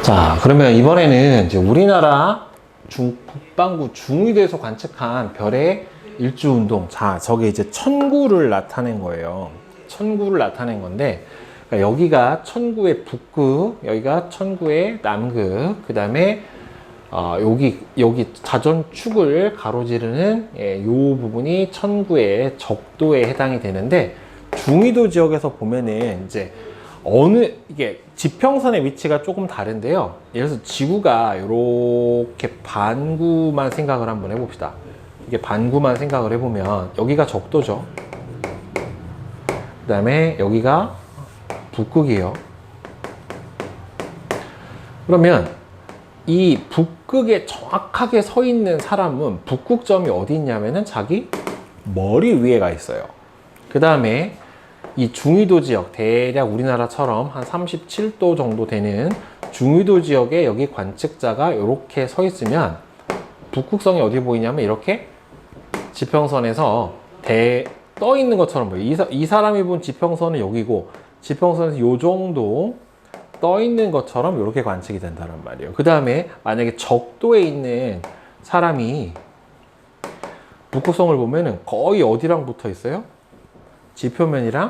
자, 그러면 이번에는 이제 우리나라 북반구 중위도에서 관측한 별의 일주운동. 자, 저게 이제 천구를 나타낸 거예요. 천구를 나타낸 건데, 그러니까 여기가 천구의 북극, 여기가 천구의 남극, 그 다음에 여기 자전축을 가로지르는 요 부분이 천구의 적도에 해당이 되는데, 중위도 지역에서 보면은 이제 이게 지평선의 위치가 조금 다른데요. 예를 들어서 지구가 이렇게 반구만 생각을 한번 해봅시다. 이게 반구만 생각을 해보면 여기가 적도죠. 그 다음에 여기가 북극이에요. 그러면 이 북극에 정확하게 서 있는 사람은 북극점이 어디 있냐면은 자기 머리 위에가 있어요. 그 다음에 이 중위도 지역, 대략 우리나라처럼 한 37도 정도 되는 중위도 지역에 여기 관측자가 이렇게 서 있으면 북극성이 어디 보이냐면 이렇게 지평선에서 떠 있는 것처럼 보여요. 이 사람이 본 지평선은 여기고, 지평선에서 요 정도 떠 있는 것처럼 이렇게 관측이 된다는 말이에요. 그 다음에 만약에 적도에 있는 사람이 북극성을 보면은 거의 어디랑 붙어 있어요? 지표면이랑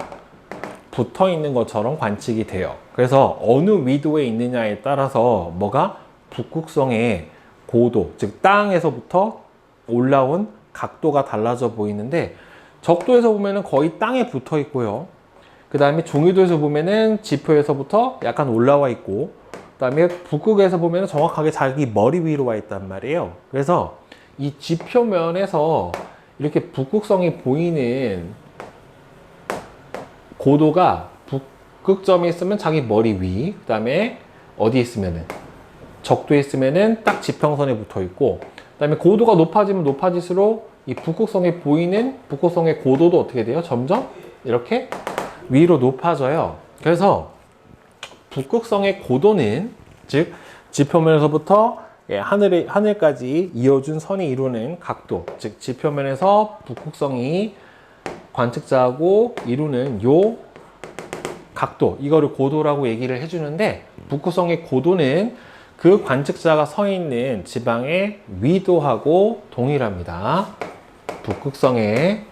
붙어 있는 것처럼 관측이 돼요. 그래서 어느 위도에 있느냐에 따라서 뭐가 북극성의 고도, 즉 땅에서부터 올라온 각도가 달라져 보이는데, 적도에서 보면은 거의 땅에 붙어 있고요. 그 다음에 중위도에서 보면은 지표에서부터 약간 올라와 있고, 그 다음에 북극에서 보면은 정확하게 자기 머리 위로 와 있단 말이에요. 그래서 이 지표면에서 이렇게 북극성이 보이는 고도가 북극점에 있으면 자기 머리 위, 그 다음에 어디 있으면은 적도에 있으면은 딱 지평선에 붙어 있고, 그 다음에 고도가 높아지면 높아질수록 이 북극성에 보이는 북극성의 고도도 어떻게 돼요? 점점 이렇게 위로 높아져요. 그래서 북극성의 고도는, 즉 지표면에서부터 하늘까지 이어준 선이 이루는 각도, 즉 지표면에서 북극성이 관측자하고 이루는 요 각도, 이거를 고도라고 얘기를 해주는데, 북극성의 고도는 그 관측자가 서 있는 지방의 위도하고 동일합니다. 북극성의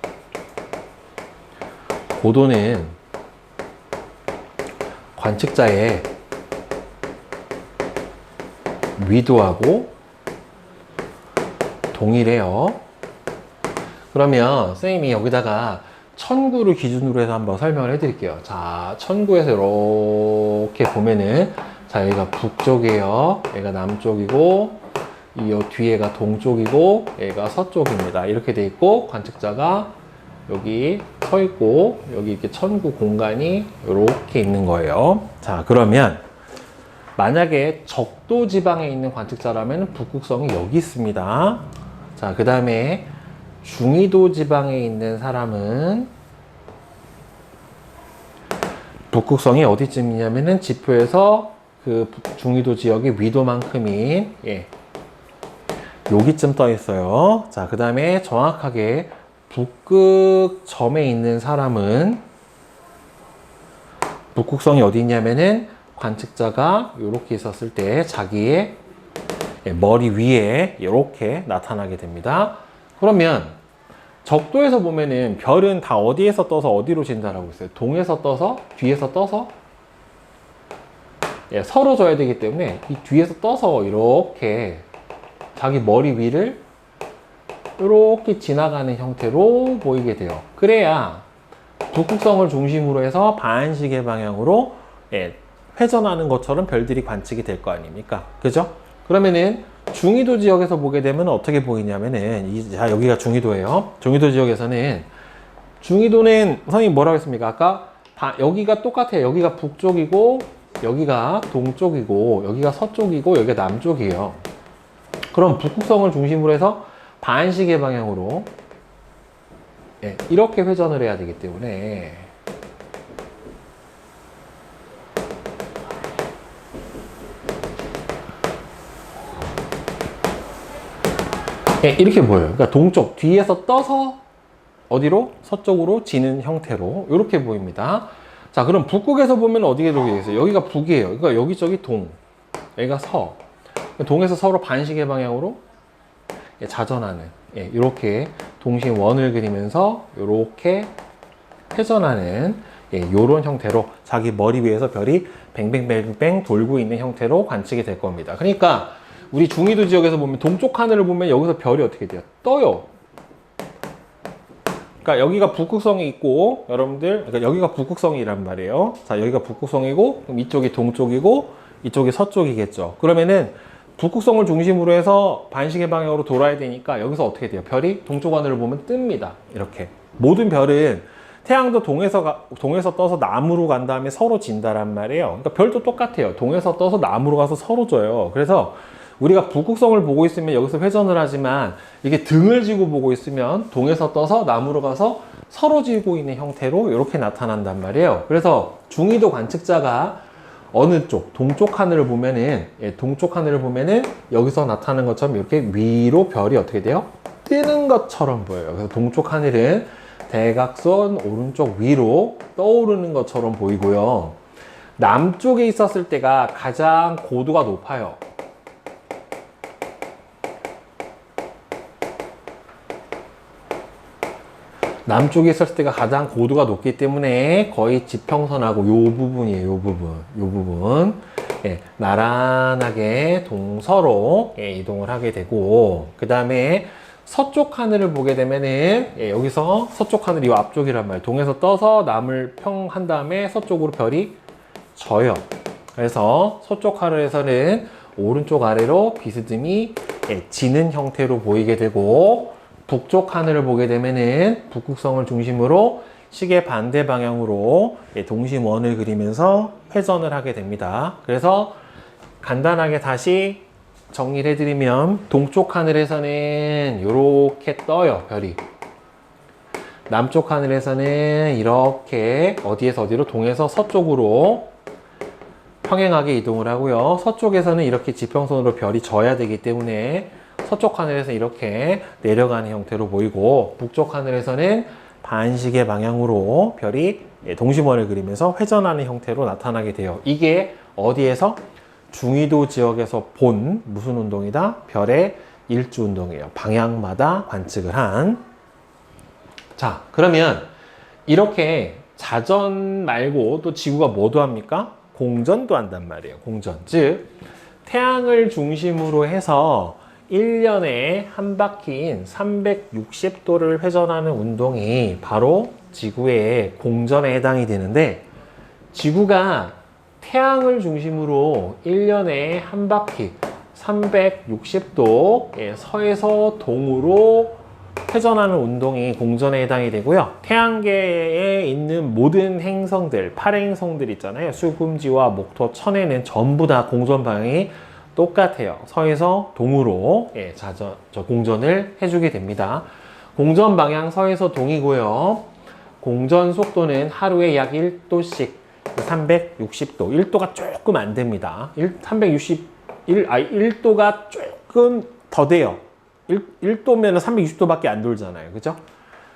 고도는 관측자의 위도하고 동일해요. 그러면 선생님이 여기다가 천구를 기준으로 해서 한번 설명을 해드릴게요. 자, 천구에서 이렇게 보면은, 자, 여기가 북쪽이에요. 여기가 남쪽이고, 이 뒤에가 동쪽이고, 여기가 서쪽입니다. 이렇게 돼 있고, 관측자가 여기 서 있고, 여기 이렇게 천구 공간이 이렇게 있는 거예요. 자, 그러면 만약에 적도 지방에 있는 관측자라면 북극성이 여기 있습니다. 자, 그 다음에 중위도 지방에 있는 사람은 북극성이 어디쯤이냐면은 지표에서 그 중위도 지역의 위도만큼인 여기쯤 떠 있어요. 자, 그 다음에 정확하게 북극점에 있는 사람은 북극성이 어디 있냐면은 관측자가 이렇게 있었을 때 자기의 머리 위에 이렇게 나타나게 됩니다. 그러면 적도에서 보면은 별은 다 어디에서 떠서 어디로 진다라고 했어요? 동에서 떠서, 뒤에서 떠서, 서로 져야 되기 때문에 이 뒤에서 떠서 이렇게 자기 머리 위를 이렇게 지나가는 형태로 보이게 돼요. 그래야 북극성을 중심으로 해서 반시계 방향으로 회전하는 것처럼 별들이 관측이 될 거 아닙니까? 그죠? 그러면은 중위도 지역에서 보게 되면 어떻게 보이냐면은, 자, 여기가 중위도예요. 중위도 지역에서는, 중위도는 선생님 뭐라고 했습니까? 아까 여기가 똑같아요. 여기가 북쪽이고, 여기가 동쪽이고, 여기가 서쪽이고, 여기가 남쪽이에요. 그럼 북극성을 중심으로 해서 반시계 방향으로 이렇게 회전을 해야 되기 때문에, 이렇게 보여요. 그러니까 동쪽, 뒤에서 떠서 어디로? 서쪽으로 지는 형태로 이렇게 보입니다. 자, 그럼 북극에서 보면 어디에 되겠어요? 여기가 북이에요. 그러니까 여기 저기 동. 여기가 서. 동에서 서로 반시계 방향으로 자전하는, 이렇게 동시에 원을 그리면서 이렇게 회전하는 이런 형태로 자기 머리 위에서 별이 뱅뱅뱅뱅 돌고 있는 형태로 관측이 될 겁니다. 그러니까 우리 중위도 지역에서 보면 동쪽 하늘을 보면 여기서 별이 어떻게 돼요? 떠요. 그러니까 여기가 북극성이 있고 여러분들, 그러니까 여기가 북극성이란 말이에요. 자, 여기가 북극성이고 그럼 이쪽이 동쪽이고 이쪽이 서쪽이겠죠. 그러면은 북극성을 중심으로 해서 반시계 방향으로 돌아야 되니까 여기서 어떻게 돼요? 별이 동쪽 하늘을 보면 뜹니다. 이렇게. 모든 별은 태양도 동에서 떠서 남으로 간 다음에 서로 진다란 말이에요. 그러니까 별도 똑같아요. 동에서 떠서 남으로 가서 서로 져요. 그래서 우리가 북극성을 보고 있으면 여기서 회전을 하지만 이게 등을 지고 보고 있으면 동에서 떠서 남으로 가서 서로 지고 있는 형태로 이렇게 나타난단 말이에요. 그래서 중위도 관측자가 어느 쪽, 동쪽 하늘을 보면은, 동쪽 하늘을 보면은 여기서 나타나는 것처럼 이렇게 위로 별이 어떻게 돼요? 뜨는 것처럼 보여요. 그래서 동쪽 하늘은 대각선 오른쪽 위로 떠오르는 것처럼 보이고요. 남쪽에 있었을 때가 가장 고도가 높아요. 남쪽에 있었을 때가 가장 고도가 높기 때문에 거의 지평선하고 요 부분이에요. 요 부분. 나란하게 동서로 이동을 하게 되고, 그 다음에 서쪽 하늘을 보게 되면은 여기서 서쪽 하늘이 이 앞쪽이란 말이에요. 동에서 떠서 남을 평한 다음에 서쪽으로 별이 져요. 그래서 서쪽 하늘에서는 오른쪽 아래로 비스듬히 지는 형태로 보이게 되고, 북쪽 하늘을 보게 되면은 북극성을 중심으로 시계 반대 방향으로 동심원을 그리면서 회전을 하게 됩니다. 그래서 간단하게 다시 정리를 해드리면 동쪽 하늘에서는 이렇게 떠요, 별이. 남쪽 하늘에서는 이렇게 어디에서 어디로 동에서 서쪽으로 평행하게 이동을 하고요. 서쪽에서는 이렇게 지평선으로 별이 져야 되기 때문에 서쪽 하늘에서 이렇게 내려가는 형태로 보이고, 북쪽 하늘에서는 반시계 방향으로 별이 동심원을 그리면서 회전하는 형태로 나타나게 돼요. 이게 어디에서? 중위도 지역에서 본 무슨 운동이다? 별의 일주 운동이에요. 방향마다 관측을 한. 자, 그러면 이렇게 자전 말고 또 지구가 뭐도 합니까? 공전도 한단 말이에요. 공전. 즉, 태양을 중심으로 해서 1년에 한 바퀴인 360도를 회전하는 운동이 바로 지구의 공전에 해당이 되는데, 지구가 태양을 중심으로 1년에 한 바퀴 360도 서에서 동으로 회전하는 운동이 공전에 해당이 되고요. 태양계에 있는 모든 행성들, 8행성들 있잖아요. 수금지와 목토, 천에는 전부 다 공전 방향이 똑같아요. 서에서 동으로 공전을 해주게 됩니다. 공전 방향 서에서 동이고요. 공전 속도는 하루에 약 1도씩 360도. 1도가 조금 안 됩니다. 1도가 조금 더 돼요. 1도면 360도밖에 안 돌잖아요. 그죠?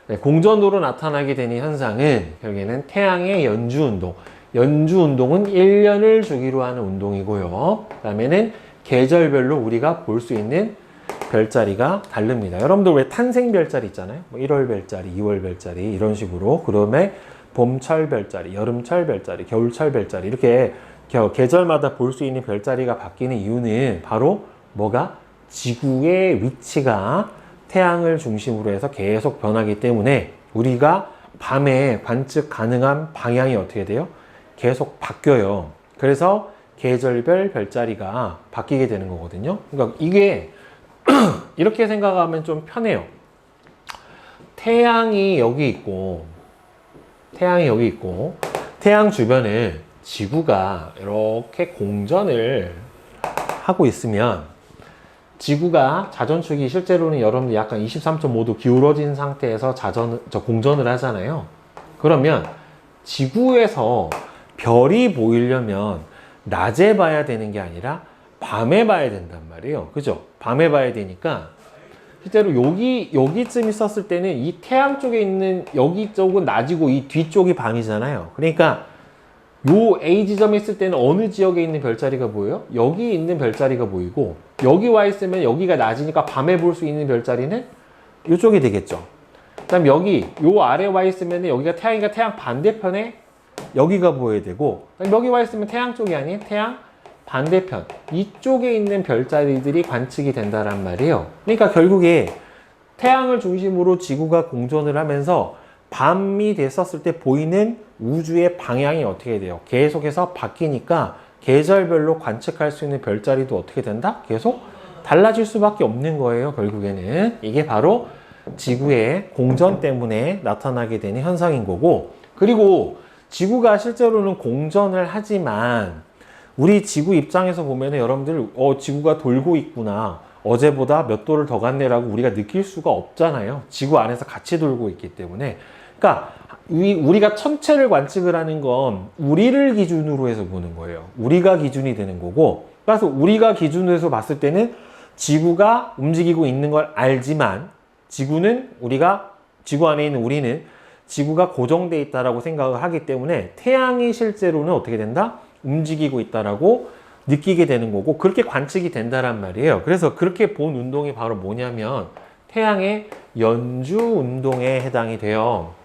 네, 공전으로 나타나게 되는 현상은 결국에는 태양의 연주운동. 연주운동은 1년을 주기로 하는 운동이고요. 그 다음에는 계절별로 우리가 볼 수 있는 별자리가 다릅니다. 여러분들 왜 탄생 별자리 있잖아요. 뭐 1월 별자리, 2월 별자리 이런 식으로. 그다음에 봄철 별자리, 여름철 별자리, 겨울철 별자리 이렇게 계절마다 볼 수 있는 별자리가 바뀌는 이유는 바로 뭐가? 지구의 위치가 태양을 중심으로 해서 계속 변하기 때문에 우리가 밤에 관측 가능한 방향이 어떻게 돼요? 계속 바뀌어요. 그래서 계절별 별자리가 바뀌게 되는 거거든요. 그러니까 이게 이렇게 생각하면 좀 편해요. 태양이 여기 있고 태양 주변에 지구가 이렇게 공전을 하고 있으면 지구가 자전축이 실제로는 여러분들 약간 23.5도 기울어진 상태에서 공전을 하잖아요. 그러면 지구에서 별이 보이려면 낮에 봐야 되는 게 아니라 밤에 봐야 된단 말이에요. 그죠? 밤에 봐야 되니까 실제로 여기쯤 있었을 때는 이 태양 쪽에 있는 여기 쪽은 낮이고 이 뒤쪽이 밤이잖아요. 그러니까 요 A 지점에 있을 때는 어느 지역에 있는 별자리가 보여요? 여기 있는 별자리가 보이고, 여기 와 있으면 여기가 낮이니까 밤에 볼 수 있는 별자리는 이쪽이 되겠죠. 그다음 여기 요 아래 와 있으면 여기가 태양이니까 태양 반대편에 여기가 보여야 되고, 그다음 여기 와 있으면 태양 쪽이 아닌 태양 반대편 이쪽에 있는 별자리들이 관측이 된다란 말이에요. 그러니까 결국에 태양을 중심으로 지구가 공전을 하면서 밤이 됐었을 때 보이는 우주의 방향이 어떻게 돼요? 계속해서 바뀌니까 계절별로 관측할 수 있는 별자리도 어떻게 된다? 계속 달라질 수밖에 없는 거예요. 결국에는 이게 바로 지구의 공전 때문에 나타나게 되는 현상인 거고, 그리고 지구가 실제로는 공전을 하지만 우리 지구 입장에서 보면 여러분들 지구가 돌고 있구나, 어제보다 몇 도를 더 갔네라고 우리가 느낄 수가 없잖아요. 지구 안에서 같이 돌고 있기 때문에. 그러니까 우리가 천체를 관측을 하는 건 우리를 기준으로 해서 보는 거예요. 우리가 기준이 되는 거고, 그래서 우리가 기준으로 해서 봤을 때는 지구가 움직이고 있는 걸 알지만 지구 안에 있는 우리는 지구가 고정되어 있다라고 생각을 하기 때문에 태양이 실제로는 어떻게 된다? 움직이고 있다라고 느끼게 되는 거고, 그렇게 관측이 된다란 말이에요. 그래서 그렇게 본 운동이 바로 뭐냐면 태양의 연주 운동에 해당이 돼요.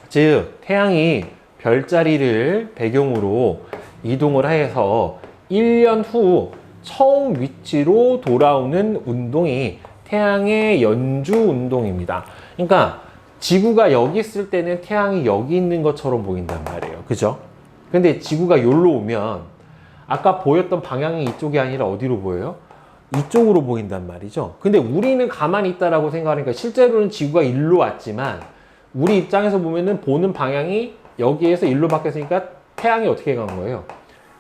즉 태양이 별자리를 배경으로 이동을 해서 1년 후 처음 위치로 돌아오는 운동이 태양의 연주 운동입니다. 그러니까 지구가 여기 있을 때는 태양이 여기 있는 것처럼 보인단 말이에요. 그죠? 근데 지구가 여기로 오면 아까 보였던 방향이 이쪽이 아니라 어디로 보여요? 이쪽으로 보인단 말이죠. 근데 우리는 가만히 있다라고 생각하니까 실제로는 지구가 일로 왔지만 우리 입장에서 보면은 보는 방향이 여기에서 일로 바뀌었으니까 태양이 어떻게 간 거예요?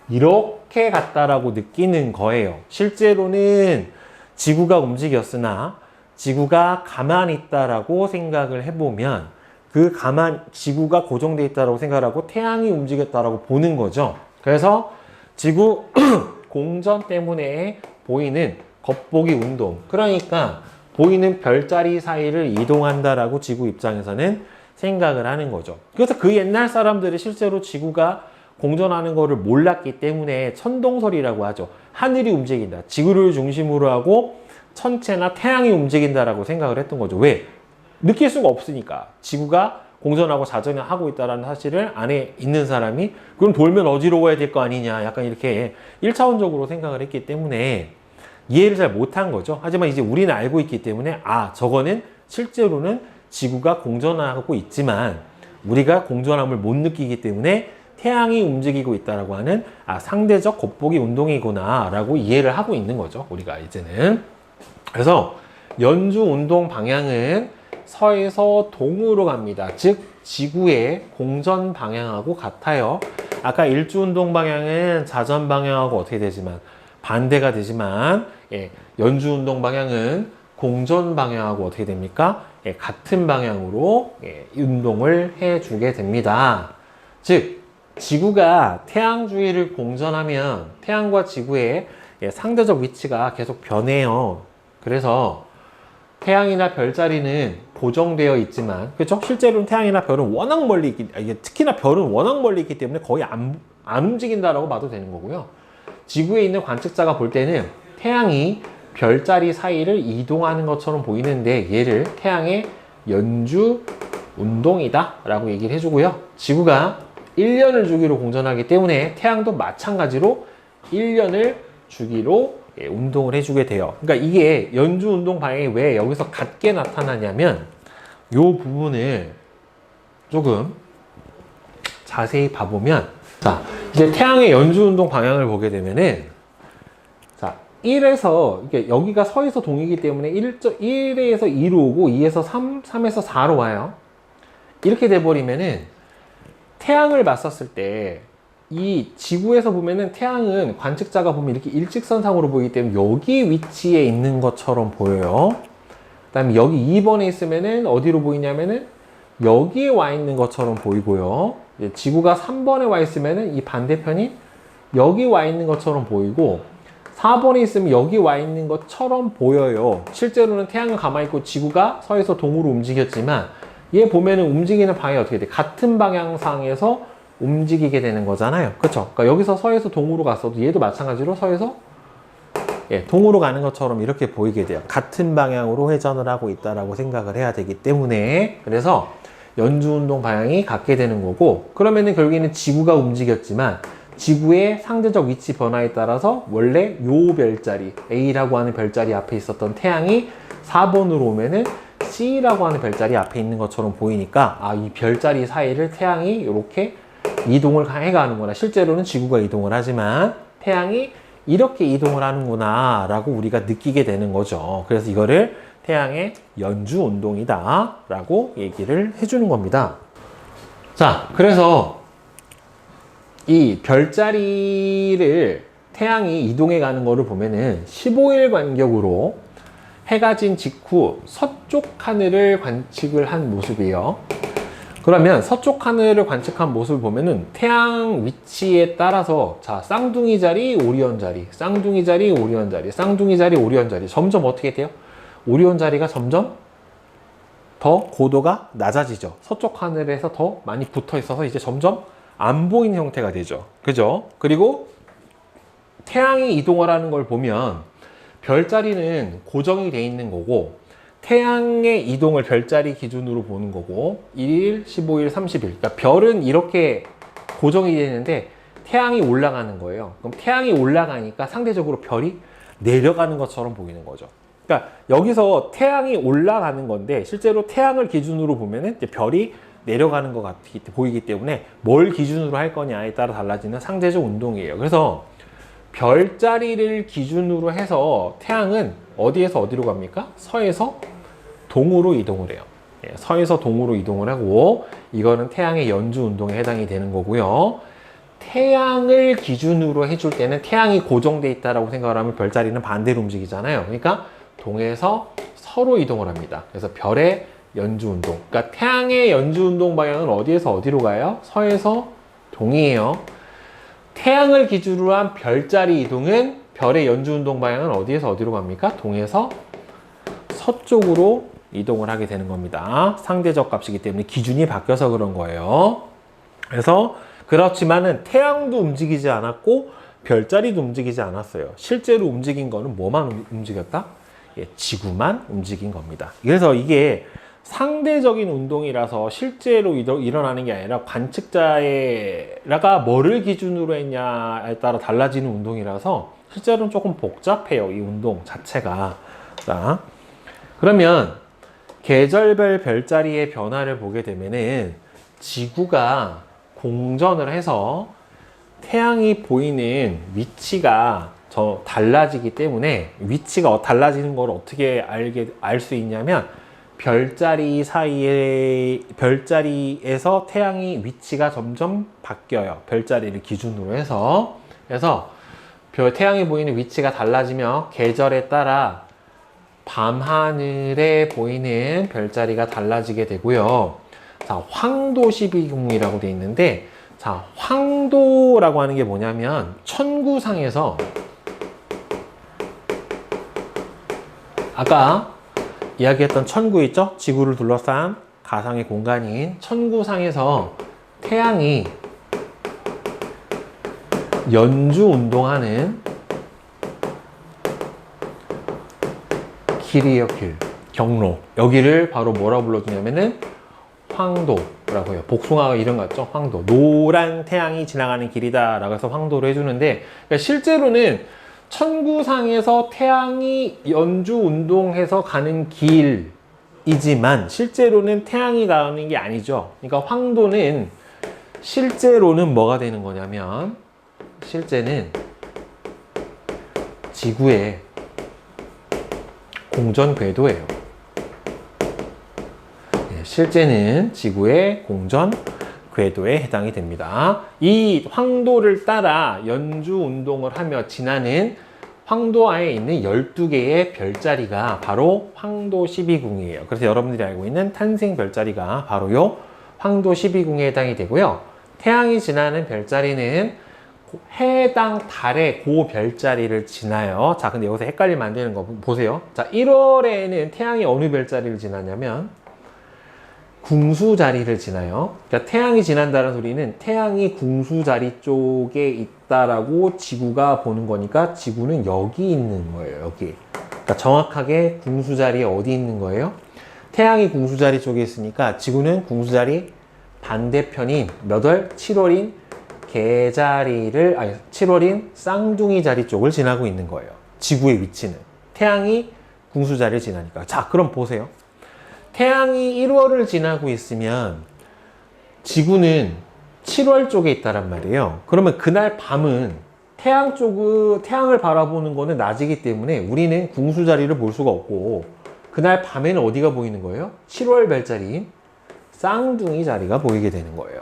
이렇게 갔다라고 느끼는 거예요. 실제로는 지구가 움직였으나 지구가 가만히 있다라고 생각을 해보면 지구가 고정되어 있다라고 생각하고 태양이 움직였다라고 보는 거죠. 그래서 지구 공전 때문에 보이는 겉보기 운동, 그러니까 보이는 별자리 사이를 이동한다라고 지구 입장에서는 생각을 하는 거죠. 그래서 그 옛날 사람들이 실제로 지구가 공전하는 거를 몰랐기 때문에 천동설이라고 하죠. 하늘이 움직인다, 지구를 중심으로 하고 천체나 태양이 움직인다라고 생각을 했던 거죠. 왜? 느낄 수가 없으니까. 지구가 공전하고 자전을 하고 있다는 사실을 안에 있는 사람이 그럼 돌면 어지러워야 될 거 아니냐, 약간 이렇게 1차원적으로 생각을 했기 때문에 이해를 잘 못한 거죠. 하지만 이제 우리는 알고 있기 때문에 저거는 실제로는 지구가 공전하고 있지만 우리가 공전함을 못 느끼기 때문에 태양이 움직이고 있다라고 하는 상대적 겉보기 운동이구나 라고 이해를 하고 있는 거죠. 우리가 이제는. 그래서 연주 운동 방향은 서에서 동으로 갑니다. 즉 지구의 공전 방향하고 같아요. 아까 일주 운동 방향은 자전 방향하고 어떻게 되지만 반대가 되지만 연주 운동 방향은 공전 방향하고 어떻게 됩니까? 같은 방향으로 운동을 해주게 됩니다. 즉 지구가 태양 주위를 공전하면 태양과 지구의 상대적 위치가 계속 변해요. 그래서 태양이나 별자리는 고정되어 있지만, 그렇죠? 실제로는 태양이나 별은 워낙 멀리 있기, 특히나 별은 워낙 멀리 있기 때문에 거의 안 움직인다라고 봐도 되는 거고요. 지구에 있는 관측자가 볼 때는 태양이 별자리 사이를 이동하는 것처럼 보이는데 얘를 태양의 연주 운동이다 라고 얘기를 해주고요. 지구가 1년을 주기로 공전하기 때문에 태양도 마찬가지로 1년을 주기로 운동을 해주게 돼요. 그러니까 이게 연주 운동 방향이 왜 여기서 같게 나타나냐면 이 부분을 조금 자세히 봐보면, 자 이제 태양의 연주 운동 방향을 보게 되면은, 자 1에서 이게 여기가 서에서 동이기 때문에 1에서 2로 오고 2에서 3, 3에서 4로 와요. 이렇게 돼버리면은 태양을 봤었을 때 이 지구에서 보면은 태양은 관측자가 보면 이렇게 일직선상으로 보이기 때문에 여기 위치에 있는 것처럼 보여요. 그 다음에 여기 2번에 있으면은 어디로 보이냐면은 여기에 와 있는 것처럼 보이고요. 지구가 3번에 와 있으면은 이 반대편이 여기 와 있는 것처럼 보이고, 4번에 있으면 여기 와 있는 것처럼 보여요. 실제로는 태양은 가만히 있고 지구가 서에서 동으로 움직였지만 얘 보면은 움직이는 방향이 어떻게 돼? 같은 방향상에서 움직이게 되는 거잖아요. 그쵸? 그러니까 여기서 서에서 동으로 갔어도 얘도 마찬가지로 서에서 동으로 가는 것처럼 이렇게 보이게 돼요. 같은 방향으로 회전을 하고 있다라고 생각을 해야 되기 때문에, 그래서 연주운동 방향이 같게 되는 거고, 그러면은 결국에는 지구가 움직였지만 지구의 상대적 위치 변화에 따라서 원래 요 별자리 A라고 하는 별자리 앞에 있었던 태양이 4번으로 오면은 C라고 하는 별자리 앞에 있는 것처럼 보이니까, 아, 이 별자리 사이를 태양이 이렇게 이동을 해가는구나. 실제로는 지구가 이동을 하지만 태양이 이렇게 이동을 하는구나 라고 우리가 느끼게 되는 거죠. 그래서 이거를 태양의 연주 운동이다 라고 얘기를 해주는 겁니다. 자, 그래서 이 별자리를 태양이 이동해 가는 거를 보면은 15일 간격으로 해가 진 직후 서쪽 하늘을 관측을 한 모습이에요. 그러면 서쪽 하늘을 관측한 모습을 보면은 태양 위치에 따라서, 자, 쌍둥이 자리, 오리온 자리, 쌍둥이 자리, 오리온 자리, 쌍둥이 자리, 오리온 자리, 점점 어떻게 돼요? 오리온 자리가 점점 더 고도가 낮아지죠. 서쪽 하늘에서 더 많이 붙어 있어서 이제 점점 안 보이는 형태가 되죠. 그죠? 그리고 태양이 이동을 하는 걸 보면 별자리는 고정이 돼 있는 거고, 태양의 이동을 별자리 기준으로 보는 거고, 1일, 15일, 30일. 그러니까 별은 이렇게 고정이 되는데 태양이 올라가는 거예요. 그럼 태양이 올라가니까 상대적으로 별이 내려가는 것처럼 보이는 거죠. 그러니까 여기서 태양이 올라가는 건데 실제로 태양을 기준으로 보면은 이제 별이 내려가는 것 같이 보이기 때문에 뭘 기준으로 할 거냐에 따라 달라지는 상대적 운동이에요. 그래서 별자리를 기준으로 해서 태양은 어디에서 어디로 갑니까? 서에서 동으로 이동을 해요. 서에서 동으로 이동을 하고, 이거는 태양의 연주 운동에 해당이 되는 거고요. 태양을 기준으로 해줄 때는 태양이 고정돼 있다라고 생각을 하면 별자리는 반대로 움직이잖아요. 그러니까 동에서 서로 이동을 합니다. 그래서 별의 연주 운동. 그러니까 태양의 연주 운동 방향은 어디에서 어디로 가요? 서에서 동이에요. 태양을 기준으로 한 별자리 이동은, 별의 연주 운동 방향은 어디에서 어디로 갑니까? 동에서 서쪽으로 이동을 하게 되는 겁니다. 상대적 값이기 때문에 기준이 바뀌어서 그런 거예요. 그래서 그렇지만은 태양도 움직이지 않았고 별자리도 움직이지 않았어요. 실제로 움직인 거는 뭐만 움직였다? 지구만 움직인 겁니다. 그래서 이게 상대적인 운동이라서 실제로 일어나는 게 아니라 관측자가 뭐를 기준으로 했냐에 따라 달라지는 운동이라서 실제로는 조금 복잡해요, 이 운동 자체가. 자, 그러면 계절별 별자리의 변화를 보게 되면은 지구가 공전을 해서 태양이 보이는 위치가 달라지기 때문에, 위치가 달라지는 걸 어떻게 알 수 있냐면, 별자리 사이에, 별자리에서 태양이 위치가 점점 바뀌어요. 별자리를 기준으로 해서. 그래서 태양이 보이는 위치가 달라지며 계절에 따라 밤하늘에 보이는 별자리가 달라지게 되고요. 자, 황도 12궁이라고 되어 있는데, 자, 황도라고 하는 게 뭐냐면 천구상에서, 아까 이야기했던 천구 있죠? 지구를 둘러싼 가상의 공간인 천구상에서 태양이 연주 운동하는 길이에요, 길. 경로. 여기를 바로 뭐라고 불러주냐면은 황도라고 해요. 복숭아 이름 같죠? 황도. 노란 태양이 지나가는 길이다 라고 해서 황도로 해주는데, 그러니까 실제로는 천구상에서 태양이 연주 운동해서 가는 길이지만 실제로는 태양이 가는 게 아니죠. 그러니까 황도는 실제로는 뭐가 되는 거냐면, 실제는 지구의 공전 궤도예요. 실제는 지구의 공전 궤도에 해당이 됩니다. 이 황도를 따라 연주 운동을 하며 지나는 황도 안에 있는 12개의 별자리가 바로 황도 12궁이에요. 그래서 여러분들이 알고 있는 탄생 별자리가 바로 요 황도 12궁에 해당이 되고요. 태양이 지나는 별자리는 해당 달의 그 별자리를 지나요. 자, 근데 여기서 헷갈리면 안 되는 거 보세요. 자, 1월에는 태양이 어느 별자리를 지나냐면 궁수 자리를 지나요. 그러니까 태양이 지난다는 소리는 태양이 궁수 자리 쪽에 있다라고 지구가 보는 거니까 지구는 여기 있는 거예요. 여기. 그러니까 정확하게 궁수 자리에 어디 있는 거예요? 태양이 궁수 자리 쪽에 있으니까 지구는 궁수 자리 반대편인 몇 월? 7월인 개자리를, 아니 7월인 쌍둥이 자리 쪽을 지나고 있는 거예요. 지구의 위치는. 태양이 궁수 자리를 지나니까. 자, 그럼 보세요. 태양이 1월을 지나고 있으면 지구는 7월 쪽에 있다란 말이에요. 그러면 그날 밤은 태양을 바라보는 거는 낮이기 때문에 우리는 궁수 자리를 볼 수가 없고, 그날 밤에는 어디가 보이는 거예요? 7월 별자리인 쌍둥이 자리가 보이게 되는 거예요.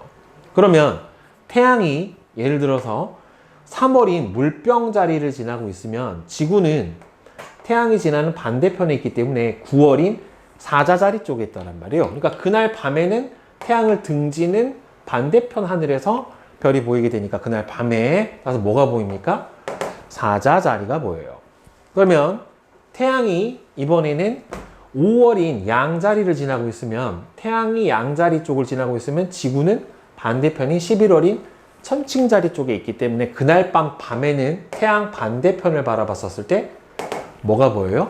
그러면 태양이 예를 들어서 3월인 물병 자리를 지나고 있으면 지구는 태양이 지나는 반대편에 있기 때문에 9월인 사자자리 쪽에 있다란 말이에요. 그러니까 그날 밤에는 태양을 등지는 반대편 하늘에서 별이 보이게 되니까 그날 밤에 가서 뭐가 보입니까? 사자자리가 보여요. 그러면 태양이 이번에는 5월인 양자리를 지나고 있으면, 태양이 양자리 쪽을 지나고 있으면 지구는 반대편인 11월인 천칭자리 쪽에 있기 때문에 그날 밤에는 태양 반대편을 바라봤었을 때 뭐가 보여요?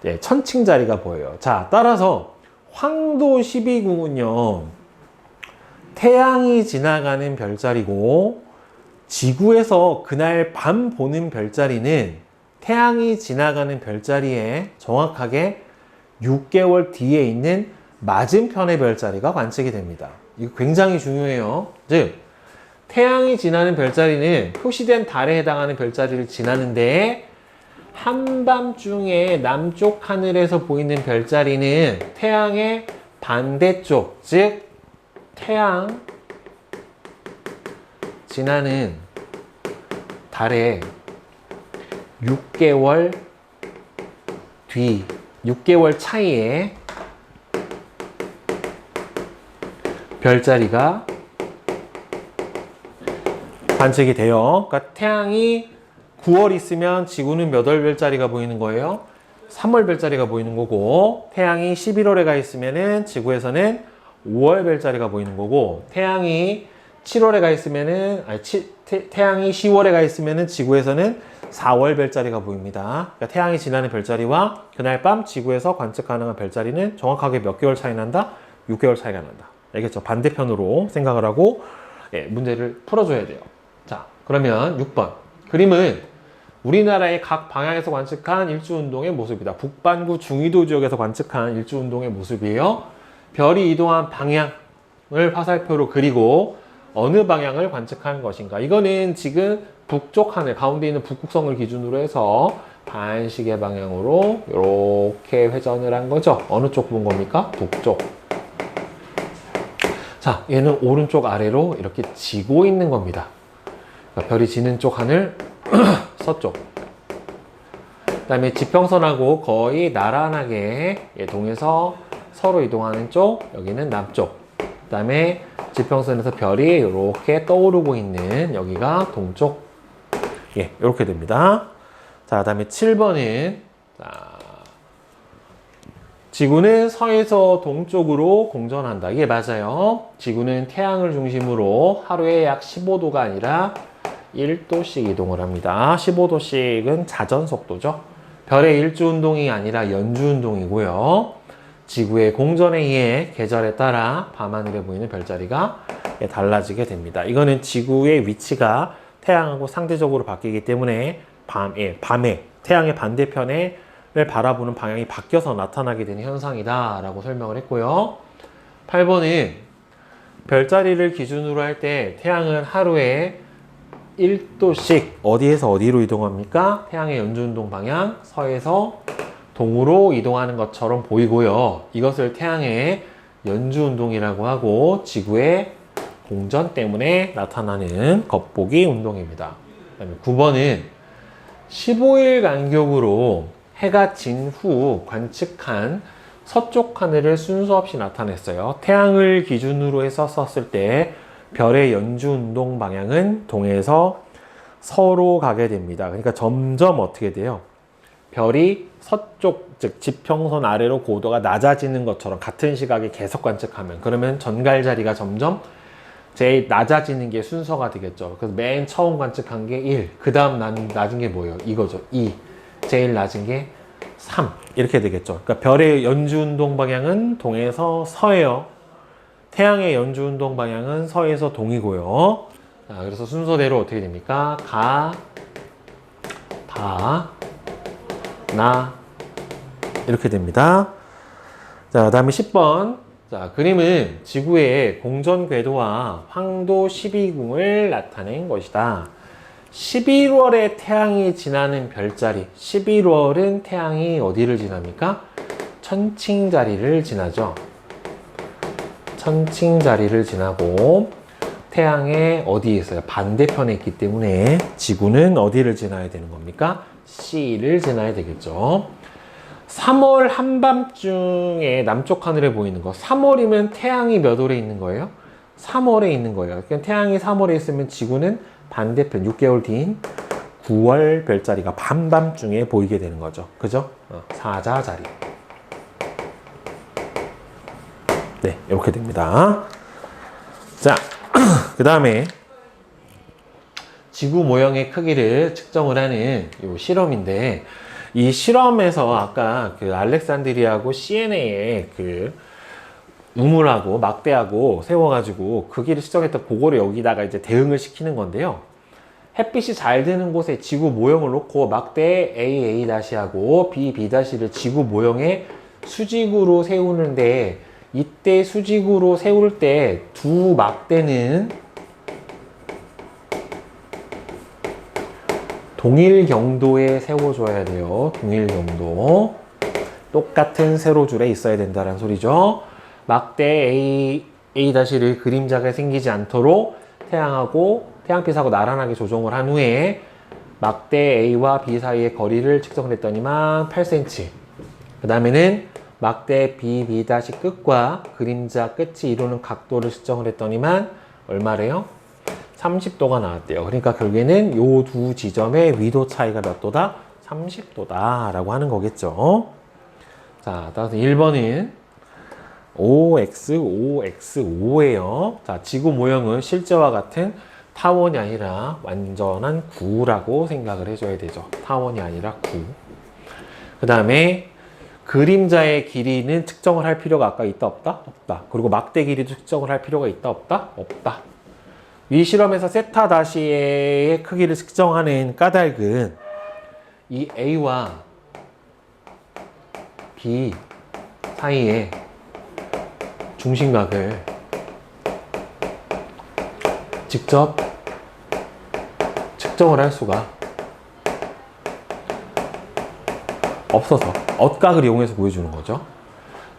네, 천칭자리가 보여요. 자, 따라서 황도 12궁은요, 태양이 지나가는 별자리고, 지구에서 그날 밤 보는 별자리는 태양이 지나가는 별자리에 정확하게 6개월 뒤에 있는 맞은편의 별자리가 관측이 됩니다. 이거 굉장히 중요해요. 즉, 태양이 지나는 별자리는 표시된 달에 해당하는 별자리를 지나는데, 한밤중에 남쪽 하늘에서 보이는 별자리는 태양의 반대쪽, 즉 태양 지나는 달에 6개월 뒤, 6개월 차이에 별자리가 관측이 돼요. 그러니까 태양이 9월 있으면 지구는 몇 월 별자리가 보이는 거예요? 3월 별자리가 보이는 거고, 태양이 11월에 가 있으면은 지구에서는 5월 별자리가 보이는 거고, 태양이 7월에 가 있으면은, 태양이 10월에 가 있으면은 지구에서는 4월 별자리가 보입니다. 그러니까 태양이 지나는 별자리와 그날 밤 지구에서 관측 가능한 별자리는 정확하게 몇 개월 차이 난다? 6개월 차이가 난다. 알겠죠? 반대편으로 생각을 하고 문제를 풀어줘야 돼요. 자, 그러면 6번. 그림은 우리나라의 각 방향에서 관측한 일주운동의 모습이다. 북반구 중위도 지역에서 관측한 일주운동의 모습이에요. 별이 이동한 방향을 화살표로 그리고 어느 방향을 관측한 것인가. 이거는 지금 북쪽 하늘, 가운데 있는 북극성을 기준으로 해서 반시계 방향으로 이렇게 회전을 한 거죠. 어느 쪽 본 겁니까? 북쪽. 자, 얘는 오른쪽 아래로 이렇게 지고 있는 겁니다. 그러니까 별이 지는 쪽 하늘, 서쪽. 그 다음에 지평선하고 거의 나란하게 동에서 서로 이동하는 쪽, 여기는 남쪽. 그 다음에 지평선에서 별이 이렇게 떠오르고 있는 여기가 동쪽. 이렇게 됩니다. 자, 그 다음에 7번은, 지구는 서에서 동쪽으로 공전한다. 이게 맞아요. 지구는 태양을 중심으로 하루에 약 15도가 아니라 1도씩 이동을 합니다. 15도씩은 자전 속도죠. 별의 일주운동이 아니라 연주운동이고요. 지구의 공전에 의해 계절에 따라 밤하늘에 보이는 별자리가 달라지게 됩니다. 이거는 지구의 위치가 태양하고 상대적으로 바뀌기 때문에 밤에 태양의 반대편에 바라보는 방향이 바뀌어서 나타나게 되는 현상이다 라고 설명을 했고요. 8번은 별자리를 기준으로 할 때 태양은 하루에 1도씩 어디에서 어디로 이동합니까? 태양의 연주운동 방향 서에서 동으로 이동하는 것처럼 보이고요. 이것을 태양의 연주운동이라고 하고 지구의 공전 때문에 나타나는 겉보기 운동입니다. 그다음에 9번은 15일 간격으로 해가 진 후 관측한 서쪽 하늘을 순서 없이 나타냈어요. 태양을 기준으로 해서 썼을 때 별의 연주운동 방향은 동에서 서로 가게 됩니다. 그러니까 점점 어떻게 돼요? 별이 서쪽, 즉 지평선 아래로 고도가 낮아지는 것처럼 같은 시각에 계속 관측하면, 그러면 전갈 자리가 점점 제일 낮아지는 게 순서가 되겠죠. 그래서 맨 처음 관측한 게 1, 그 다음 낮은 게 뭐예요? 이거죠. 2, 제일 낮은 게 3, 이렇게 되겠죠. 그러니까 별의 연주운동 방향은 동에서 서예요. 태양의 연주운동 방향은 서에서 동이고요. 자, 그래서 순서대로 어떻게 됩니까? 가, 다, 나, 이렇게 됩니다. 자, 그 다음에 10번. 자, 그림은 지구의 공전 궤도와 황도 12궁을 나타낸 것이다. 11월에 태양이 지나는 별자리. 11월은 태양이 어디를 지납니까? 천칭자리를 지나죠. 천칭자리를 지나고 태양의 어디에 있어요? 반대편에 있기 때문에 지구는 어디를 지나야 되는 겁니까? C를 지나야 되겠죠. 3월 한밤중에 남쪽 하늘에 보이는 거. 3월이면 태양이 몇 월에 있는 거예요? 3월에 있는 거예요. 그러니까 태양이 3월에 있으면 지구는 반대편 6개월 뒤인 9월 별자리가 한밤중에 보이게 되는 거죠. 그죠? 사자자리. 네, 이렇게 됩니다. 자, 그 다음에 지구 모형의 크기를 측정을 하는 이 실험인데, 이 실험에서 아까 그 알렉산드리아하고 CNA에 그 우물하고 막대하고 세워가지고 크기를 측정했던 그거를 여기다가 이제 대응을 시키는 건데요. 햇빛이 잘 드는 곳에 지구 모형을 놓고 막대 AA-하고 BB-를 지구 모형의 수직으로 세우는데, 이때 수직으로 세울 때 두 막대는 동일 경도에 세워줘야 돼요. 동일 경도. 똑같은 세로줄에 있어야 된다는 소리죠. 막대 A-를 그림자가 생기지 않도록 태양빛하고 나란하게 조정을 한 후에 막대 A와 B 사이의 거리를 측정을 했더니만 8cm. 그 다음에는 막대 B 끝과 그림자 끝이 이루는 각도를 측정을 했더니만 얼마래요? 30도가 나왔대요. 그러니까 결국에는 요 두 지점의 위도 차이가 몇 도다? 30도다 라고 하는 거겠죠. 자, 따라서 1번은 OX5X5예요. 자, 지구 모형은 실제와 같은 타원이 아니라 완전한 구라고 생각을 해줘야 되죠. 타원이 아니라 구. 그 다음에 그림자의 길이는 측정을 할 필요가 아까 있다 없다? 없다. 그리고 막대 길이도 측정을 할 필요가 있다 없다? 없다. 이 실험에서 세타 다시의 크기를 측정하는 까닭은 이 A와 B 사이에 중심각을 직접 측정을 할 수가 없어서 엇각을 이용해서 보여주는 거죠.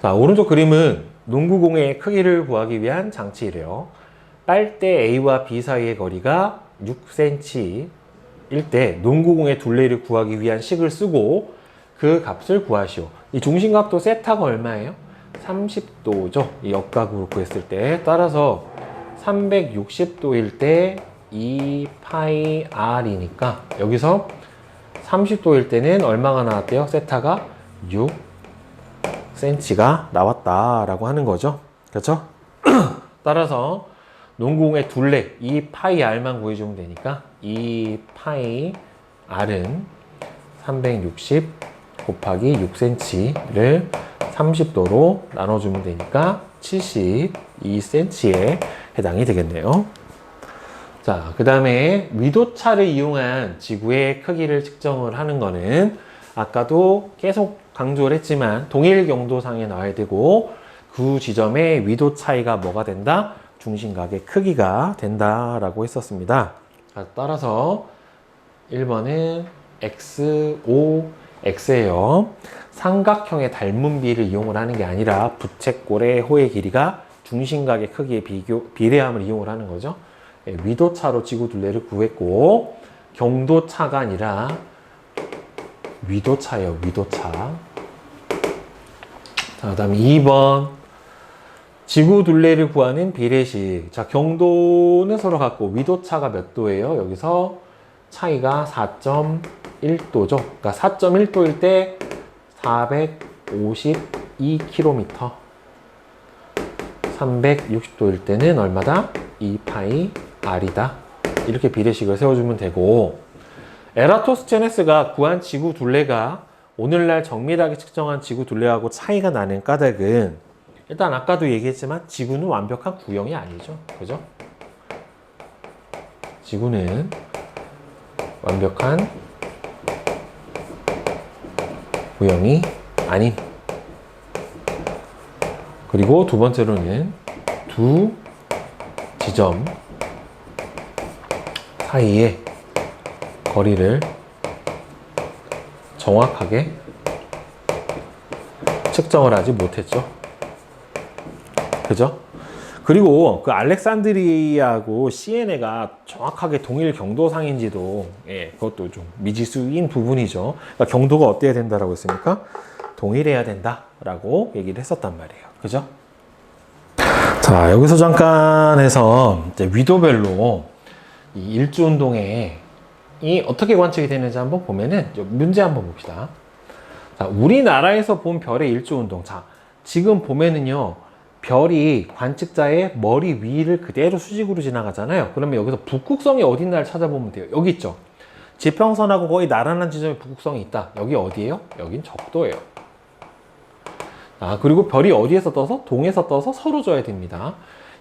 자, 오른쪽 그림은 농구공의 크기를 구하기 위한 장치이래요. 빨대 A와 B 사이의 거리가 6cm일 때 농구공의 둘레를 구하기 위한 식을 쓰고 그 값을 구하시오. 이 중심각도 세타가 얼마예요? 30도죠. 이 역각으로 구했을 때. 따라서 360도일 때 2πr이니까 여기서 30도일 때는 얼마가 나왔대요? 세타가 6cm가 나왔다라고 하는 거죠. 그렇죠? 따라서 농구공의 둘레 2πr만 구해주면 되니까 2πr은 360 곱하기 6cm를 30도로 나눠주면 되니까 72cm에 해당이 되겠네요. 자, 그 다음에 위도차를 이용한 지구의 크기를 측정을 하는 거는 아까도 계속 강조를 했지만 동일 경도상에 나와야 되고 그 지점의 위도 차이가 뭐가 된다? 중심각의 크기가 된다라고 했었습니다. 자, 따라서 1번은 X5, X예요. 삼각형의 닮은 비를 이용을 하는 게 아니라 부채꼴의 호의 길이가 중심각의 크기에 비례함을 이용을 하는 거죠. 위도차로 지구 둘레를 구했고 경도차가 아니라 위도차예요. 위도차. 자, 그 다음에 2번 지구 둘레를 구하는 비례식. 자, 경도는 서로 같고 위도차가 몇 도예요? 여기서 차이가 4.1도죠. 그러니까 4.1도일 때 452km. 360도일 때는 얼마다? 2파이 r이다. 이렇게 비례식을 세워주면 되고, 에라토스테네스가 구한 지구 둘레가 오늘날 정밀하게 측정한 지구 둘레하고 차이가 나는 까닭은, 일단 아까도 얘기했지만 지구는 완벽한 구형이 아니죠. 그죠? 지구는 완벽한 구형이 아닌. 그리고 두 번째로는 두 지점 사이의 거리를 정확하게 측정을 하지 못했죠. 그죠? 그리고 그 알렉산드리아하고 시에네가 정확하게 동일 경도상인지도, 그것도 좀 미지수인 부분이죠. 그러니까 경도가 어때야 된다라고 했습니까? 동일해야 된다라고 얘기를 했었단 말이에요. 그죠? 자, 여기서 잠깐 해서 이제 위도별로 이 일주운동에 이 어떻게 관측이 되는지 한번 보면은, 문제 한번 봅시다. 자, 우리나라에서 본 별의 일주운동. 자, 지금 보면은요, 별이 관측자의 머리 위를 그대로 수직으로 지나가잖아요. 그러면 여기서 북극성이 어딘가를 찾아보면 돼요. 여기 있죠. 지평선하고 거의 나란한 지점에 북극성이 있다. 여기 어디예요? 여긴 적도예요. 그리고 별이 어디에서 떠서? 동에서 떠서 서로 져야 됩니다.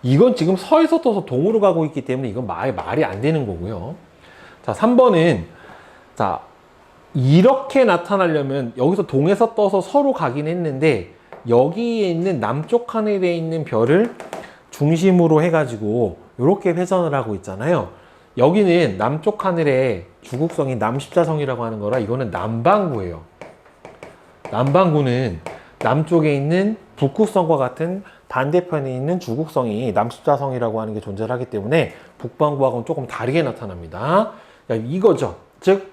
이건 지금 서에서 떠서 동으로 가고 있기 때문에 이건 말이 안 되는 거고요. 자, 3번은, 자, 이렇게 나타나려면 여기서 동에서 떠서 서로 가긴 했는데, 여기에 있는 남쪽 하늘에 있는 별을 중심으로 해가지고 이렇게 회전을 하고 있잖아요. 여기는 남쪽 하늘에 주국성이 남십자성이라고 하는 거라 이거는 남반구예요. 남반구는 남쪽에 있는 북극성과 같은 반대편에 있는 주국성이 남십자성이라고 하는 게 존재를 하기 때문에 북반구하고는 조금 다르게 나타납니다. 그러니까 이거죠. 즉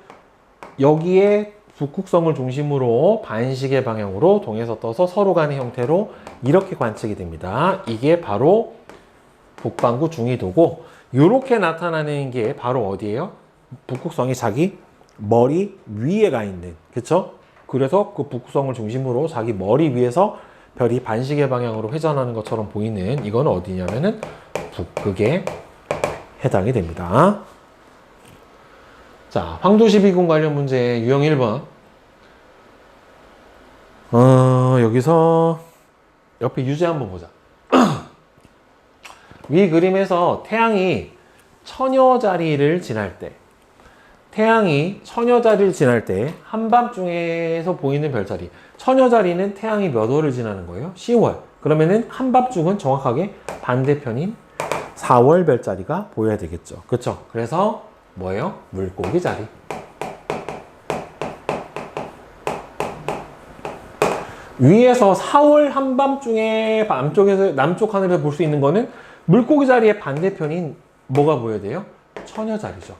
여기에 북극성을 중심으로 반시계 방향으로 동에서 떠서 서로 가는 형태로 이렇게 관측이 됩니다. 이게 바로 북반구 중위도고, 이렇게 나타나는 게 바로 어디예요? 북극성이 자기 머리 위에 가 있는, 그쵸? 그래서 그 북극성을 중심으로 자기 머리 위에서 별이 반시계 방향으로 회전하는 것처럼 보이는, 이건 어디냐면은 북극에 해당이 됩니다. 자, 황도 12궁 관련 문제 유형 1번. 여기서 옆에 유제 한번 보자. 위 그림에서 태양이 처녀 자리를 지날 때, 한밤중에서 보이는 별자리. 처녀 자리는 태양이 몇 월을 지나는 거예요? 10월. 그러면은 한밤중은 정확하게 반대편인 4월 별자리가 보여야 되겠죠. 그렇죠? 그래서 뭐예요? 물고기 자리. 위에서 4월 한밤중에 남쪽 하늘에서 볼 수 있는 거는 물고기 자리의 반대편인 뭐가 보여야 돼요? 처녀 자리죠.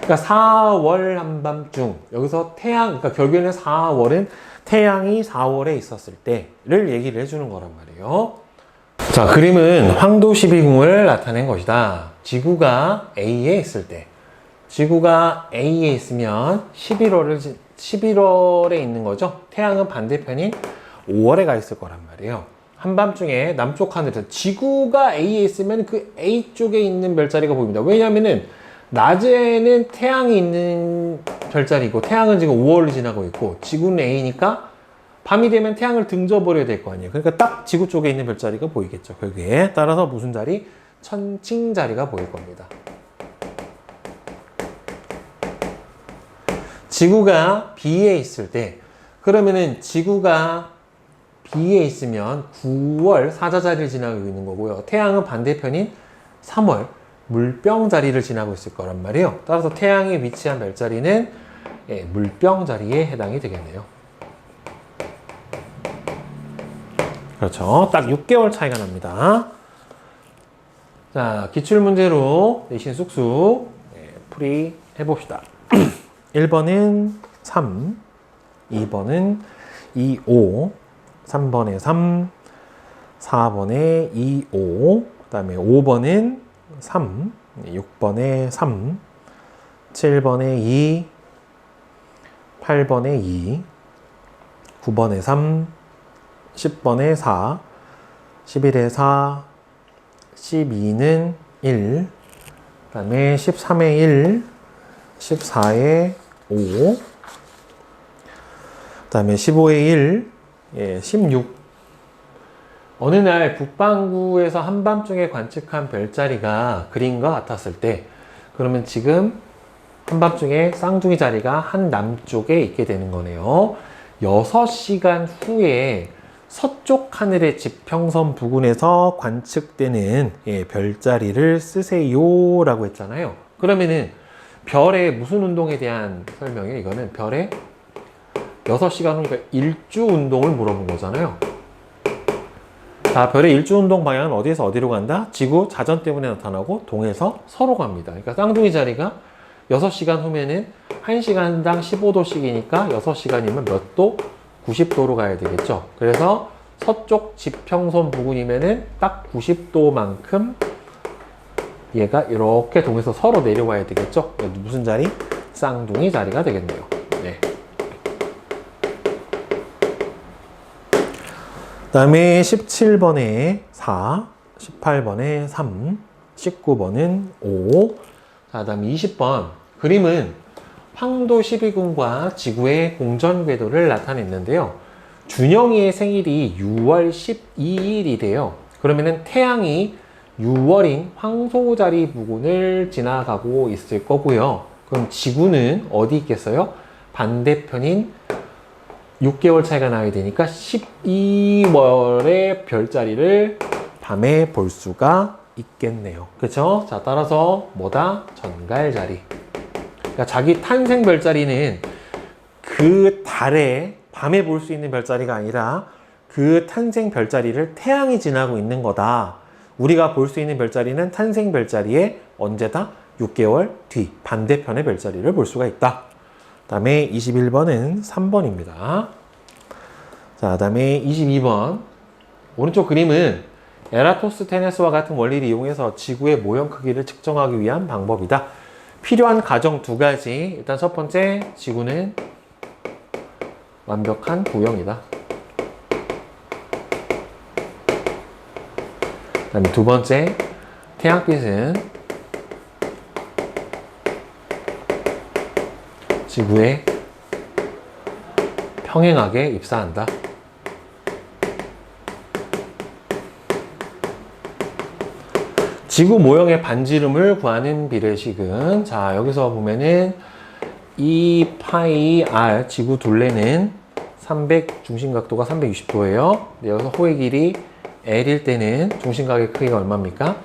그러니까 4월 한밤중, 여기서 그러니까 결국에는 4월은 태양이 4월에 있었을 때를 얘기를 해주는 거란 말이에요. 자, 그림은 황도 12궁을 나타낸 것이다. 지구가 A에 있을 때, 지구가 A에 있으면 11월에 있는 거죠. 태양은 반대편인 5월에 가 있을 거란 말이에요. 한밤중에 남쪽 하늘에서 지구가 A에 있으면 그 A 쪽에 있는 별자리가 보입니다. 왜냐하면은 낮에는 태양이 있는 별자리고, 태양은 지금 5월을 지나고 있고, 지구는 A니까 밤이 되면 태양을 등져버려야 될 거 아니에요. 그러니까 딱 지구 쪽에 있는 별자리가 보이겠죠. 결국에 따라서 무슨 자리? 천칭 자리가 보일 겁니다. 지구가 B에 있을 때, 그러면은 지구가 B에 있으면 9월 사자자리를 지나고 있는 거고요. 태양은 반대편인 3월 물병 자리를 지나고 있을 거란 말이에요. 따라서 태양에 위치한 별자리는 물병 자리에 해당이 되겠네요. 그렇죠. 딱 6개월 차이가 납니다. 자, 기출문제로 내신 쑥쑥 풀이 해봅시다. 1번은 3, 2번은 2, 5, 3번에 3, 4번에 2, 5, 그 다음에 5번은 3, 6번에 3, 7번에 2, 8번에 2, 9번에 3, 10번에 4, 11에 4, 12는 1, 그 다음에 13에 1, 14에 5, 그 다음에 15에 1, 16. 어느 날 북반구에서 한밤중에 관측한 별자리가 그림과 같았을 때, 그러면 지금 한밤중에 쌍둥이 자리가 한 남쪽에 있게 되는 거네요. 6시간 후에 서쪽 하늘의 지평선 부근에서 관측되는 별자리를 쓰세요 라고 했잖아요. 그러면은 별의 무슨 운동에 대한 설명이에요? 이거는 별의 6시간 후, 그러니까 일주 운동을 물어본 거잖아요. 자, 별의 일주 운동 방향은 어디에서 어디로 간다? 지구 자전 때문에 나타나고 동에서 서로 갑니다. 그러니까 쌍둥이 자리가 6시간 후면은 1시간당 15도씩이니까 6시간이면 몇 도? 90도로 가야 되겠죠. 그래서 서쪽 지평선 부근이면은 딱 90도만큼 얘가 이렇게 동에서 서로 내려와야 되겠죠. 무슨 자리? 쌍둥이 자리가 되겠네요. 네. 그 다음에 17번에 4, 18번에 3, 19번은 5. 그 다음에 20번. 그림은 황도 12궁과 지구의 공전 궤도를 나타냈는데요. 준영이의 생일이 6월 12일이래요. 그러면은 태양이 6월인 황소자리 부근을 지나가고 있을 거고요. 그럼 지구는 어디 있겠어요? 반대편인 6개월 차이가 나야 되니까 12월의 별자리를 밤에 볼 수가 있겠네요. 그쵸? 자, 따라서 뭐다? 전갈자리. 그러니까 자기 탄생 별자리는 그 달에 밤에 볼 수 있는 별자리가 아니라 그 탄생 별자리를 태양이 지나고 있는 거다. 우리가 볼 수 있는 별자리는 탄생 별자리의 언제다? 6개월 뒤 반대편의 별자리를 볼 수가 있다. 그 다음에 21번은 3번입니다. 자, 그 다음에 22번. 오른쪽 그림은 에라토스테네스와 같은 원리를 이용해서 지구의 모형 크기를 측정하기 위한 방법이다. 필요한 가정 두 가지. 일단 첫 번째, 지구는 완벽한 구형이다. 그 다음에 두 번째, 태양빛은 지구에 평행하게 입사한다. 지구 모형의 반지름을 구하는 비례식은, 자, 여기서 보면은 2 파이 r 지구 둘레는 중심각도가 360도예요. 여기서 호의 길이 L일 때는 중심각의 크기가 얼마입니까?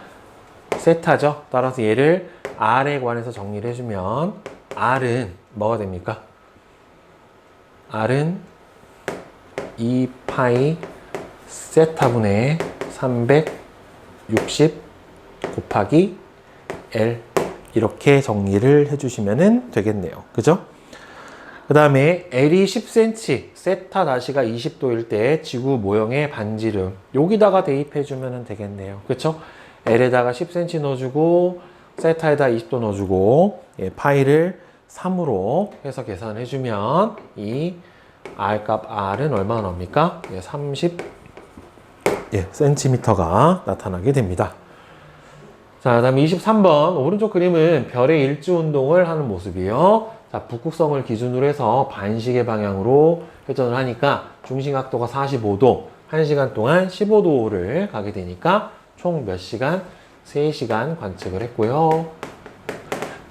세타죠. 따라서 얘를 R에 관해서 정리를 해주면 R은 뭐가 됩니까? R은 2 파이 세타분의 360 곱하기 L, 이렇게 정리를 해주시면 되겠네요. 그죠? 그 다음에 L이 10cm, 세타 다시가 20도일 때 지구 모형의 반지름, 여기다가 대입해주면 되겠네요. 그쵸? L에다가 10cm 넣어주고 세타에다 20도 넣어주고 파이를 3으로 해서 계산해주면 이 R값 R은 얼마나 나옵니까? 30 cm가 나타나게 됩니다. 자, 그 다음에 23번. 오른쪽 그림은 별의 일주 운동을 하는 모습이에요. 자, 북극성을 기준으로 해서 반시계 방향으로 회전을 하니까 중심각도가 45도, 1시간 동안 15도를 가게 되니까 총 몇 시간? 3시간 관측을 했고요.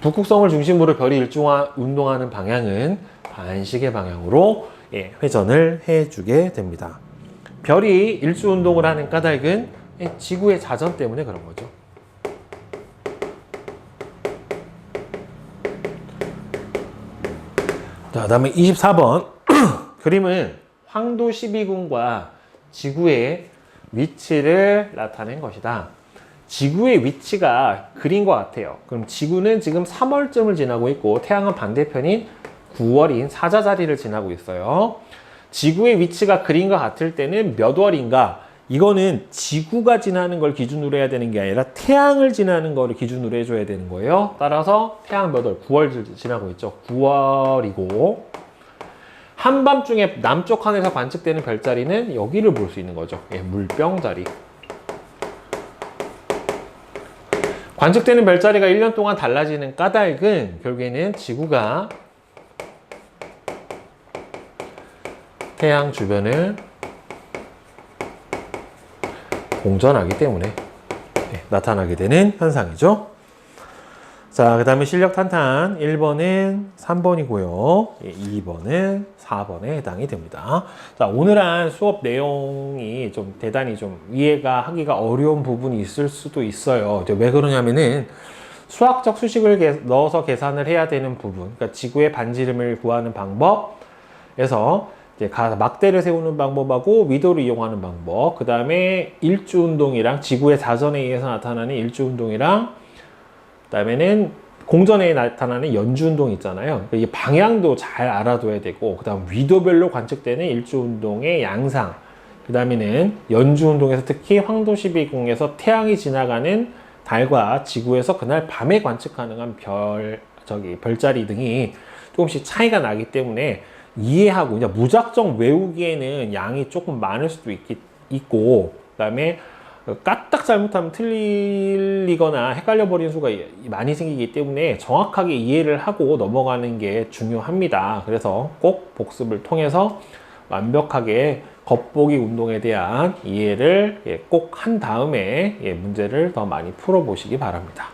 북극성을 중심으로 별이 일주 운동하는 방향은 반시계 방향으로 회전을 해주게 됩니다. 별이 일주 운동을 하는 까닭은 지구의 자전 때문에 그런 거죠. 자, 그 다음에 24번. 그림은 황도 12궁과 지구의 위치를 나타낸 것이다. 지구의 위치가 그림과 같아요. 그럼 지구는 지금 3월쯤을 지나고 있고 태양은 반대편인 9월인 사자자리를 지나고 있어요. 지구의 위치가 그림과 같을 때는 몇 월인가? 이거는 지구가 지나는 걸 기준으로 해야 되는 게 아니라 태양을 지나는 거를 기준으로 해줘야 되는 거예요. 따라서 태양 몇 월? 9월 지나고 있죠. 9월이고 한밤중에 남쪽 하늘에서 관측되는 별자리는 여기를 볼 수 있는 거죠. 예, 물병자리. 관측되는 별자리가 1년 동안 달라지는 까닭은 결국에는 지구가 태양 주변을 공전하기 때문에 나타나게 되는 현상이죠. 자, 그 다음에 실력 탄탄 1번은 3번이고요. 2번은 4번에 해당이 됩니다. 자, 오늘 한 수업 내용이 좀 대단히 좀 이해가 하기가 어려운 부분이 있을 수도 있어요. 왜 그러냐면은 수학적 수식을 넣어서 계산을 해야 되는 부분, 그러니까 지구의 반지름을 구하는 방법에서 이제 막대를 세우는 방법하고 위도를 이용하는 방법, 그 다음에 일주운동이랑 지구의 자전에 의해서 나타나는 일주운동이랑 그 다음에는 공전에 나타나는 연주운동 있잖아요. 그러니까 이 방향도 잘 알아둬야 되고, 그 다음 위도별로 관측되는 일주운동의 양상, 그 다음에는 연주운동에서 특히 황도 12宮에서 태양이 지나가는 달과 지구에서 그날 밤에 관측 가능한 별자리 등이 조금씩 차이가 나기 때문에 이해하고 그냥 무작정 외우기에는 양이 조금 많을 수도 있고, 그 다음에 까딱 잘못하면 틀리거나 헷갈려 버리는 수가 많이 생기기 때문에 정확하게 이해를 하고 넘어가는 게 중요합니다. 그래서 꼭 복습을 통해서 완벽하게 겉보기 운동에 대한 이해를 꼭 한 다음에 문제를 더 많이 풀어 보시기 바랍니다.